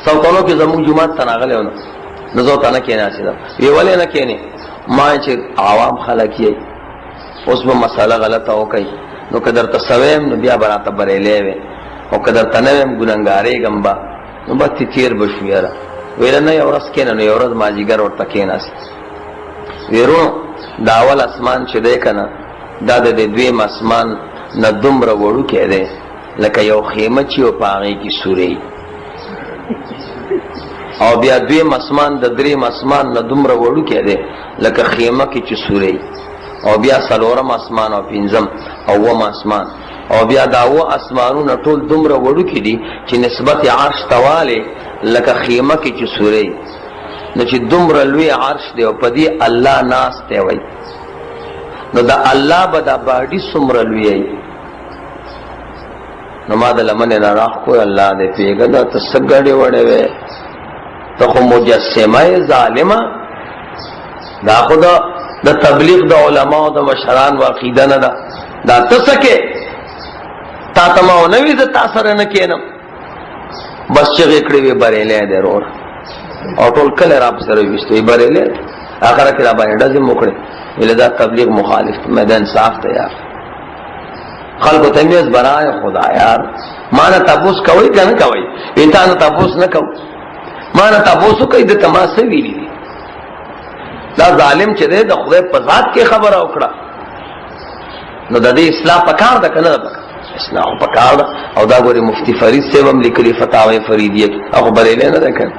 سوتانو کې زموږ جمعات ته راغلی و نو زه ورته نه کېناستم. وی ولې نه کېنې؟ ما چې عوام خلک یې اوس به مسله غلطه وکړي نو که درته سویم نو بیا به راته بریلی وې او که درته نه ویم ګنهګارېږم به نو به تیر به شو یاره. ویله نه یو ورځ کېنه. نو یو ورځ مازدیګر ورته کېناست. ویرونو دا اول اسمان چې دی که نه دا د دې دویم اسمان نه دومره وړوکی دی لکه یو خیمه چې و په هغې کې سورې او بیا دویم اسمان د دریم اسمان نه دومره وړوکی دی لکه خیمه کې چې سورې او بیا څلورم اسمان او پنځم او اووم اسمان او بیا دا اووه اسمانونه ټول دومره وړوکي دي چې نسبت عرش ته والې لکه خیمه کې چې سورې. نو چې دومره لوی عرش دی او په دې الله ناست دی وایي نو دا الله به دا باډي څومره لوی وي. نو ما د لمنې نه راښکو الله دې پېږه دا ته څه ګډې وړې وې ته خو مجسمه یې ظالمه. دا خو د تبلیغ د علماء د مشران عقیده نه ده. دا ته څه کې تا ته ما ونه وي زه تا سره نه کېنم. بس چغې کړې وې بریلی دی وروره او ټول کلی را پسې راویستو وي بریلی دی. اخره کې را باندې ډزې مو کړې ویله دا تبلیغ مخالف مې د انصاف ته یار خلکو ته مې برای خدا یار ما نه تپوس کوئ که نه کوئ؟ وی تا نه تپوس نه کوو. ما نه تپوس وکئ د ته ما څه ویلي دي. دا ظالم چې دی د خدای په ذات کې خبره وکړه نو د دې اصلاح پکار ده که نه ده پکار؟ اصلاح پکار ده. او دا ګورې مفتی فرید صاحب هم لیکلي فتاوی فریدیه کې هغه بریلی نه دی کنه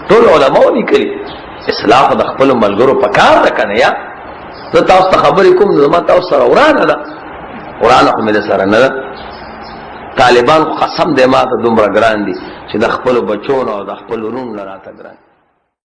ټول علماو لیکلي اصلاح د خپلو ملګرو پکار ده که نه یا؟ زه تاسو ته خبرې کوم نو زما تاسو سره ورانه ده ورانه خو مې د سره نه ده. طالبان قسم دی ما ته دومره ګران دي چې د خپلو بچو نه او د خپلو ورونو نه راته ګران